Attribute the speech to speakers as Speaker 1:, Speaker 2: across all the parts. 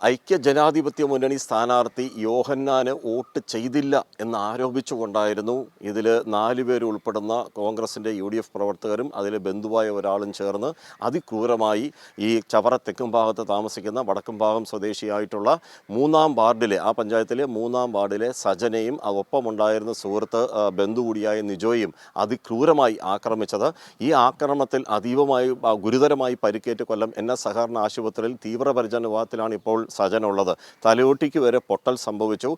Speaker 1: ഐക്യ ജനാധിപത്യ മുന്നണി സ്ഥാനാർത്ഥി യോഹന്നാന് വോട്ട് ചെയ്തില്ല എന്ന് ആരോപിച്ചുകൊണ്ടായിരുന്നു ഇതിൽ 4 പേര് ഉൾപ്പെടുന്ന കോൺഗ്രസിൻ്റെ UDF പ്രവർത്തകരും അതിൽ ബന്ധുവായ ഒരാളും ചേർന്ന് അതിക്രൂരമായി ഈ ചവറ തെക്കുംഭാഗത്ത് താമസിക്കുന്ന വടക്കുംഭാഗം സ്വദേശിയായിട്ടുള്ള 3-ാം വാർഡിലെ ആ പഞ്ചായത്തിലെ 3-ാം വാർഡിലെ സജനയും ഒപ്പമുണ്ടായിരുന്ന സുഹൃത്ത് ബന്ധു കൂടിയായ നിജോയും അതിക്രൂരമായി ആക്രമിച്ചത്. ഈ ആക്രമണത്തിൽ അതീവമായി ഗുരുതരമായി പരിക്കേറ്റ് കൊല്ലം NS സഹകരണ ആശുപത്രിയിൽ തീവ്രപരിചരണ വിഭാഗത്തിലാണ് ഇപ്പോൾ സജൻ ഉള്ളത്. തലയോട്ടിക്ക് വരെ പൊട്ടൽ സംഭവിച്ചു.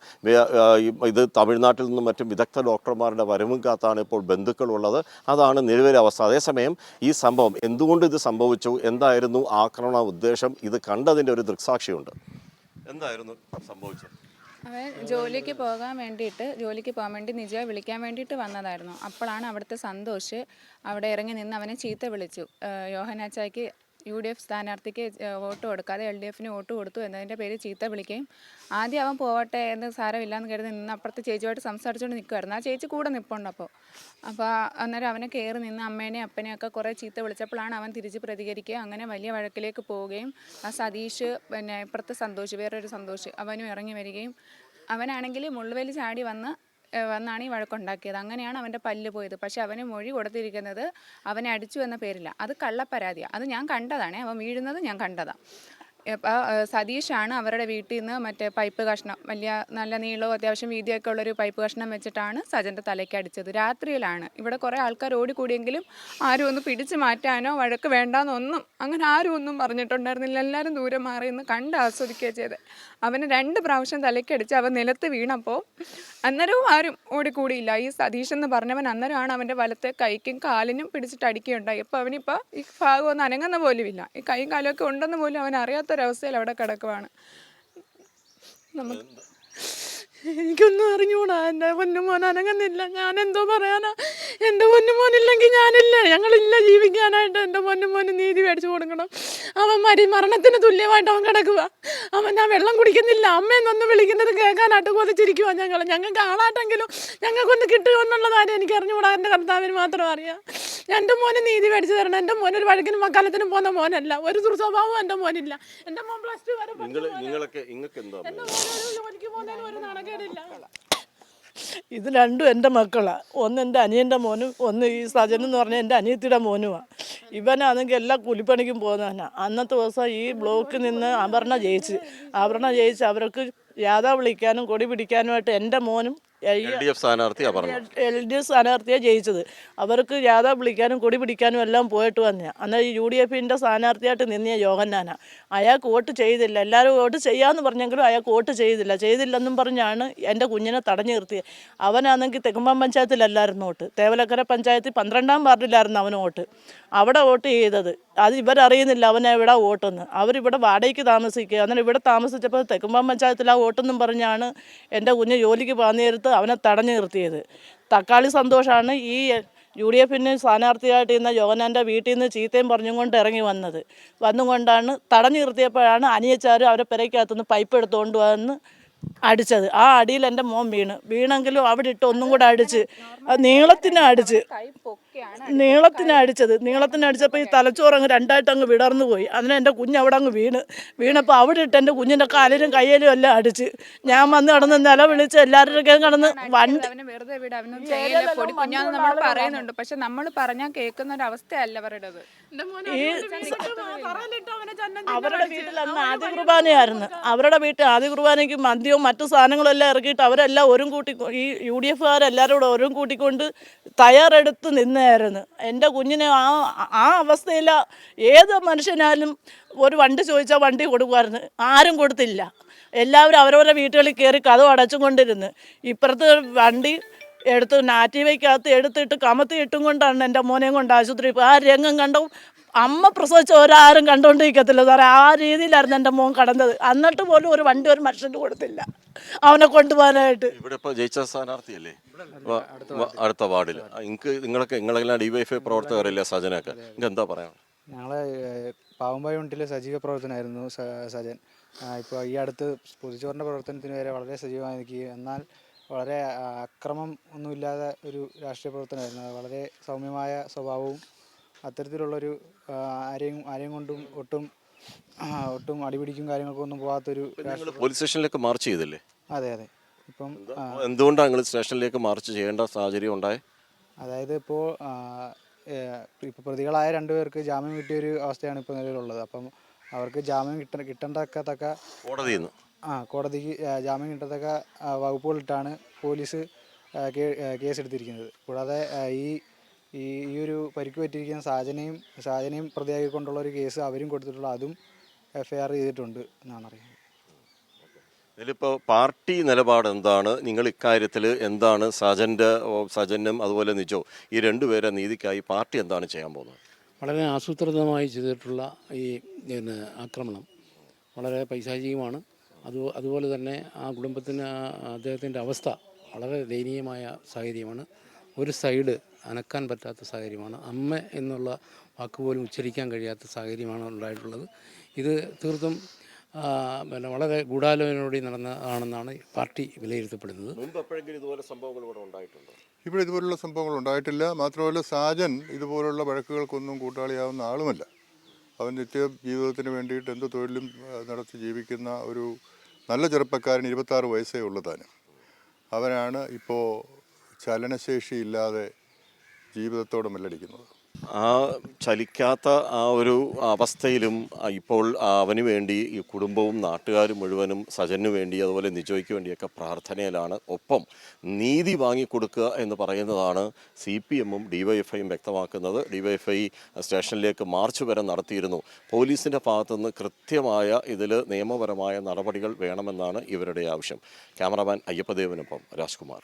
Speaker 1: ഇത് തമിഴ്നാട്ടിൽ നിന്നും മറ്റും വിദഗ്ധ ഡോക്ടർമാരുടെ വരവും കാത്താണ് ഇപ്പോൾ ബന്ധുക്കളുള്ളത്. അതാണ് നിലവിലെ അവസ്ഥ. അതേസമയം ഈ സംഭവം എന്തുകൊണ്ട് ഇത് സംഭവിച്ചു, എന്തായിരുന്നു ആക്രമണ ഉദ്ദേശം, ഇത് കണ്ടതിൻ്റെ ഒരു ദൃക്സാക്ഷിയുണ്ട്. എന്തായിരുന്നു സംഭവിച്ചത്?
Speaker 2: അവൻ ജോലിക്ക് പോകാൻ വേണ്ടി നിജയെ വിളിക്കാൻ വേണ്ടിയിട്ട് വന്നതായിരുന്നു. അപ്പോഴാണ് അവിടുത്തെ സന്തോഷ് അവിടെ ഇറങ്ങി നിന്ന് അവനെ ചീത്ത വിളിച്ചു. യോഹന്നാച്ചായ്ക്ക് UDF സ്ഥാനാർത്ഥിക്ക് വോട്ട് കൊടുക്കാതെ LDFന് വോട്ട് കൊടുത്തു എന്നതിൻ്റെ പേര് ചീത്ത വിളിക്കുകയും ആദ്യം അവൻ പോവട്ടെ എന്ന് സാരമില്ലാന്ന് കരുതി നിന്ന് അപ്പുറത്ത് ചേച്ചിയുമായിട്ട് സംസാരിച്ചുകൊണ്ട് നിൽക്കുമായിരുന്നു. ആ ചേച്ചി കൂടെ നിൽപ്പുണ്ട്. അപ്പോൾ അന്നേരം അവനെ കയറി നിന്ന് അമ്മേനെയും അപ്പനെയൊക്കെ കുറേ ചീത്ത വിളിച്ചപ്പോഴാണ് അവൻ തിരിച്ച് പ്രതികരിക്കുക. അങ്ങനെ വലിയ വഴക്കിലേക്ക് പോവുകയും ആ സതീഷ് പിന്നെ ഇപ്പുറത്തെ സന്തോഷ്, വേറൊരു സന്തോഷ്, അവനും ഇറങ്ങി വരികയും അവനാണെങ്കിൽ മുള്ളുവേലി ചാടി വന്നാണ് ഈ വഴക്കുണ്ടാക്കിയത്. അങ്ങനെയാണ് അവൻ്റെ പല്ല് പോയത്. പക്ഷെ അവന് മൊഴി കൊടുത്തിരിക്കുന്നത് അവനെ അടിച്ചു എന്ന പേരില്ല, അത് കള്ളപ്പരാതിയാണ്. അത് ഞാൻ കണ്ടതാണ്, അവൻ വീഴുന്നത് ഞാൻ കണ്ടതാണ്. സതീഷാണ് അവരുടെ വീട്ടിൽ നിന്ന് മറ്റേ പൈപ്പ് കഷ്ണം, നല്ല നീളവും അത്യാവശ്യം വീതിയൊക്കെ ഉള്ളൊരു പൈപ്പ് കഷ്ണം വെച്ചിട്ടാണ് സജൻ്റെ തലയ്ക്ക് അടിച്ചത്. രാത്രിയിലാണ്. ഇവിടെ കുറേ ആൾക്കാർ ഓടിക്കൂടിയെങ്കിലും ആരും ഒന്ന് പിടിച്ചു മാറ്റാനോ വഴക്ക് വേണ്ടാന്നൊന്നും അങ്ങനെ ആരും ഒന്നും പറഞ്ഞിട്ടുണ്ടായിരുന്നില്ല. എല്ലാവരും ദൂരെ മാറി നിന്ന് കണ്ട് ആസ്വദിക്കുകയാണ് ചെയ്തത്. അവന് 2 പ്രാവശ്യം തലയ്ക്കടിച്ച് അവൻ നിലത്ത് വീണപ്പോൾ അന്നേരവും ആരും ഓടിക്കൂടിയില്ല. ഈ സതീഷ് എന്ന് പറഞ്ഞവൻ അന്നേരമാണ് അവൻ്റെ വലത്തെ കൈക്കും കാലിനും പിടിച്ചിട്ട് അടിക്കുകയുണ്ടായി. അപ്പോൾ അവനിപ്പോൾ ഈ ഭാഗം ഒന്നും അനങ്ങുന്ന പോലുമില്ല. ഈ കൈയും കാലൊക്കെ ഉണ്ടെന്ന് പോലും അവൻ അറിയാത്തൊരവസ്ഥയിൽ അവിടെ കിടക്കുവാണ്. എനിക്കൊന്നും അറിഞ്ഞൂടാ. എൻ്റെ പൊന്നുമോൻ അനങ്ങുന്നില്ല. ഞാൻ എന്തോ പറയാനാ? എൻ്റെ പൊന്നുമോനില്ലെങ്കിൽ ഞാനില്ല, ഞങ്ങളില്ല ജീവിക്കാനായിട്ട്. എൻ്റെ പൊന്നുമോന് നീതി മേടിച്ചു കൊടുക്കണം. അവൻ മരണത്തിന് തുല്യമായിട്ട് അവൻ കിടക്കുക. ഞാൻ വെള്ളം കുടിക്കുന്നില്ല, അമ്മയെന്നൊന്ന് വിളിക്കുന്നത് കേൾക്കാനായിട്ട് കൊതിച്ചിരിക്കുക. ഞങ്ങൾക്ക് ആളാട്ടെങ്കിലും ഞങ്ങൾക്കൊന്ന് കിട്ടുമെന്നുള്ള കാര്യം എനിക്ക് അറിഞ്ഞുകൂടാ. എൻ്റെ കർത്താവിന് മാത്രം അറിയാം. എൻ്റെ മോന് നീതി മേടിച്ചു തരണം. എൻ്റെ മോൻ ഒരു വഴക്കിനും വക്കാലത്തിനും പോകുന്ന മോനല്ല, ഒരു ദുർസ്വഭാവവും എൻ്റെ മോനില്ല. എൻ്റെ മോൻ +2 വരെ ജോലിക്ക് പോകുന്നതിന് ഒരു നടക്കേടില്ല.
Speaker 3: ഇത് രണ്ടും എൻ്റെ മക്കളാണ്. ഒന്ന് എൻ്റെ അനിയൻ്റെ മോനും ഒന്ന് ഈ സജൻ എന്ന് പറഞ്ഞാൽ എൻ്റെ അനിയത്തിയുടെ മോനുമാണ്. ഇവനാണെങ്കിൽ എല്ലാ കൂലിപ്പണിക്കും പോകുന്നവനാണ്. അന്നത്തെ ദിവസം ഈ ബ്ലോക്കിൽ നിന്ന് അപർണ ജയിച്ച് അവർക്ക് യാഥ വിളിക്കാനും കൊടി പിടിക്കാനുമായിട്ട് എൻ്റെ മോനും
Speaker 1: LDF
Speaker 3: സ്ഥാനാർത്ഥിയാണ് ജയിച്ചത്. അവർക്ക് യാഥ വിളിക്കാനും കൊടി പിടിക്കാനും എല്ലാം പോയിട്ട് വന്നതാണ്. അന്നേരം UDFൻ്റെ സ്ഥാനാർത്ഥിയായിട്ട് നിന്നിയ യോഹന്നാനാണ്. അയാൾക്ക് വോട്ട് ചെയ്തില്ല. എല്ലാവരും വോട്ട് ചെയ്യാമെന്ന് പറഞ്ഞെങ്കിലും അയാൾക്ക് വോട്ട് ചെയ്തില്ലെന്നും പറഞ്ഞാണ് എൻ്റെ കുഞ്ഞിനെ തടഞ്ഞു നിർത്തിയത്. അവനാണെങ്കിൽ തെക്കുംപാം പഞ്ചായത്തിലല്ലായിരുന്നു വോട്ട്, തേവലക്കര പഞ്ചായത്തിൽ 12-ാം വാർഡിലായിരുന്നു അവന് വോട്ട്. അവിടെ വോട്ട് ചെയ്തത് അത് ഇവരറിയുന്നില്ല അവനെവിടെ വോട്ടെന്ന്. അവരിവിടെ വാടകയ്ക്ക് താമസിക്കുക. അന്നേരം ഇവിടെ താമസിച്ചപ്പോൾ തെക്കുംപാം പഞ്ചായത്തിലാണ് വോട്ടെന്നും പറഞ്ഞാണ് എൻ്റെ കുഞ്ഞ് ജോലിക്ക് പോകുന്ന നേരത്ത് അവനെ തടഞ്ഞു നിർത്തിയത്. തക്കാളി സന്തോഷാണ് ഈ UDFന് സ്ഥാനാർത്ഥിയായിട്ട് ഇന്ന് യോഹന്നാൻ്റെ വീട്ടിൽ നിന്ന് ചീത്തയും പറഞ്ഞും കൊണ്ട് ഇറങ്ങി വന്നുകൊണ്ടാണ് തടഞ്ഞു നിർത്തിയപ്പോഴാണ് അനിയച്ചാരും അവരെ പെരയ്ക്കകത്തുനിന്ന് പൈപ്പ് എടുത്തുകൊണ്ട് വന്ന് അടിച്ചത്. ആ അടിയിൽ എൻ്റെ മോൻ വീണെങ്കിലും അവിടെ ഇട്ട് ഒന്നും കൂടെ അടിച്ച് നീളത്തിനടിച്ചപ്പോൾ ഈ തലച്ചോറ് അങ്ങ് 2ആയിട്ട് അങ്ങ് വിടർന്നു പോയി. അതിന് എൻ്റെ കുഞ്ഞ് അവിടെ അങ്ങ് വീണപ്പോൾ അവിടെ ഇട്ട് എൻ്റെ കുഞ്ഞിൻ്റെ കാലിലും കയ്യിലും എല്ലാം അടിച്ച്. ഞാൻ വന്ന് കിടന്ന് നിലവിളിച്ച് എല്ലാവരുടെയും കിടന്ന്
Speaker 2: നമ്മൾ പറയുന്നുണ്ട്, പക്ഷെ നമ്മൾ പറഞ്ഞാൽ കേൾക്കുന്ന ഒരു അവസ്ഥയല്ല അവരുടേത്.
Speaker 3: അവരുടെ വീട്ടിൽ അന്ന് ആദ്യ കുർബാനയായിരുന്നു. അവരുടെ വീട്ടിൽ ആദ്യ കുർബാനയ്ക്ക് മദ്യവും മറ്റു സാധനങ്ങളും എല്ലാം ഇറക്കിയിട്ട് അവരെല്ലാം ഈ UDFകാരെല്ലാവരും കൂടെ ഓരും കൂട്ടിക്കൊണ്ട് തയ്യാറെടുത്ത് നിന്നായിരുന്നു. എൻ്റെ കുഞ്ഞിനെ ആ അവസ്ഥയിൽ ഏത് മനുഷ്യനാലും ഒരു വണ്ടി ചോദിച്ചാൽ വണ്ടി കൊടുക്കുമായിരുന്നു. ആരും കൊടുത്തില്ല. എല്ലാവരും അവരവരുടെ വീട്ടുകളിൽ കയറി കതവ് അടച്ചും കൊണ്ടിരുന്ന് ഇപ്പുറത്ത് വണ്ടി എടുത്ത് നാറ്റീവയ്ക്കകത്ത് എടുത്തിട്ട് കമത്തി ഇട്ടും കൊണ്ടാണ് എൻ്റെ മോനെയും കൊണ്ട് ആശുപത്രി. ആ രംഗം കണ്ടു അമ്മ പ്രസവിച്ച ഒരാരും കണ്ടുകൊണ്ടിരിക്കത്തില്ല സാറേ. ആ രീതിയിലായിരുന്നു എൻ്റെ മോൻ കടന്നത്. എന്നിട്ട് പോലും ഒരു വണ്ടി ഒരു മനുഷ്യന് കൊടുത്തില്ല അവനെ കൊണ്ടുപോകാനായിട്ട്.
Speaker 1: ഇവിടെ ഇപ്പോൾ ജയിച്ച സ്ഥാനാർത്ഥിയല്ലേ അടുത്ത വാർഡിൽ? നിങ്ങളെല്ലാം DYFI പ്രവർത്തകരല്ലേ സജനൊക്കെ? നിങ്ങൾക്ക് എന്താ പറയാം?
Speaker 4: ഞങ്ങളെ പാവമ്പായ യൂണിറ്റിലെ സജീവ പ്രവർത്തനമായിരുന്നു സജൻ. ഇപ്പോൾ ഈ അടുത്ത് പൊതുച്ചോറിൻ്റെ പ്രവർത്തനത്തിന് വരെ വളരെ സജീവമായി നിൽക്കുകയും എന്നാൽ വളരെ അക്രമം ഒന്നുമില്ലാതെ ഒരു രാഷ്ട്രീയ പ്രവർത്തനമായിരുന്നു. വളരെ സൗമ്യമായ സ്വഭാവവും അത്തരത്തിലുള്ളൊരു ആരെയും കൊണ്ടും ഒട്ടും ഒട്ടും അടിപിടിക്കും കാര്യങ്ങൾക്കും ഒന്നും പോകാത്തൊരു
Speaker 1: നിങ്ങൾ പോലീസ് സ്റ്റേഷനിലേക്ക് മാർച്ച് ചെയ്തില്ലേ?
Speaker 4: അതെ അതെ. ഇപ്പം
Speaker 1: എന്തുകൊണ്ടാണ് നിങ്ങൾ സ്റ്റേഷനിലേക്ക് മാർച്ച് ചെയ്യേണ്ട സാഹചര്യം ഉണ്ടായത്?
Speaker 4: അതായത് ഇപ്പോൾ പ്രതികളായ രണ്ടുപേർക്ക് ജാമ്യം കിട്ടിയൊരു അവസ്ഥയാണ് ഇപ്പോൾ നിലവിലുള്ളത്. അപ്പം അവർക്ക് ജാമ്യം കിട്ടത്തക്ക
Speaker 1: കോടതിയിൽ നിന്ന്
Speaker 4: കോടതിക്ക് ജാമ്യം കിട്ടത്തക്ക വകുപ്പുകളിട്ടാണ് പോലീസ് കേസെടുത്തിരിക്കുന്നത്. കൂടാതെ ഈ ഈ ഈ ഒരു പരിക്ക് പറ്റിയിരിക്കുന്ന സാജനെയും പ്രതിയാക്കിക്കൊണ്ടുള്ള ഒരു കേസ് അവരും കൊടുത്തിട്ടുള്ള അതും FIR ചെയ്തിട്ടുണ്ട് എന്നാണ് അറിയുന്നത്.
Speaker 1: ഇതിലിപ്പോൾ പാർട്ടി നിലപാട് എന്താണ്? നിങ്ങൾ ഇക്കാര്യത്തിൽ എന്താണ് സജനും അതുപോലെ നിജോ ഈ രണ്ടുപേരെ നീതിക്കായി പാർട്ടി എന്താണ് ചെയ്യാൻ പോകുന്നത്?
Speaker 5: വളരെ ആസൂത്രിതമായി ചെയ്തിട്ടുള്ള ഈ ആക്രമണം വളരെ പൈശാചികമാണ്. അതുപോലെ തന്നെ ആ കുടുംബത്തിന് അദ്ദേഹത്തിൻ്റെ അവസ്ഥ വളരെ ദയനീയമായ സാഹചര്യമാണ്. ഒരു സൈഡ് അനക്കാൻ പറ്റാത്ത സാഹചര്യമാണ്. അമ്മ എന്നുള്ള വാക്കുപോലും ഉച്ചരിക്കാൻ കഴിയാത്ത സാഹചര്യമാണ് ഉണ്ടായിട്ടുള്ളത്. ഇത് തീർത്തും വളരെ ഗൂഢാലോചനയോടെ നടന്നതാണെന്നാണ് പാർട്ടി വിലയിരുത്തപ്പെടുന്നത്.
Speaker 1: മുമ്പ് എപ്പോഴെങ്കിലും ഇതുപോലെ സംഭവങ്ങൾ ഇവിടെ ഉണ്ടായിട്ടുണ്ടോ?
Speaker 6: ഇവിടെ ഇതുപോലുള്ള സംഭവങ്ങൾ ഉണ്ടായിട്ടില്ല. മാത്രമല്ല സാജൻ ഇതുപോലുള്ള വഴക്കുകൾക്കൊന്നും കൂട്ടാളിയാവുന്ന ആളുമല്ല. അവൻ നിത്യ ജീവിതത്തിന് വേണ്ടിയിട്ട് എന്ത് തൊഴിലും നടത്തി ജീവിക്കുന്ന ഒരു നല്ല ചെറുപ്പക്കാരൻ, 26 വയസ്സേ ഉള്ളതാനും. അവനാണ് ഇപ്പോൾ ചലനശേഷിയില്ലാതെ ജീവിതത്തോട് മല്ലടിക്കുന്നത്.
Speaker 1: ആ ചലിക്കാത്ത ആ ഒരു അവസ്ഥയിലും ഇപ്പോൾ അവന് വേണ്ടി ഈ കുടുംബവും നാട്ടുകാരും മുഴുവനും സജനു വേണ്ടി അതുപോലെ നിജോയ്ക്ക് വേണ്ടിയൊക്കെ പ്രാർത്ഥനയിലാണ്. ഒപ്പം നീതി വാങ്ങിക്കൊടുക്കുക എന്ന് പറയുന്നതാണ് CPM-ഉം DYFIയും വ്യക്തമാക്കുന്നത്. DYFI സ്റ്റേഷനിലേക്ക് മാർച്ച് വരെ നടത്തിയിരുന്നു. പോലീസിൻ്റെ ഭാഗത്തുനിന്ന് കൃത്യമായ ഇതിൽ നിയമപരമായ നടപടികൾ വേണമെന്നാണ് ഇവരുടെ ആവശ്യം. ക്യാമറാമാൻ അയ്യപ്പദേവനൊപ്പം രാജ്കുമാർ.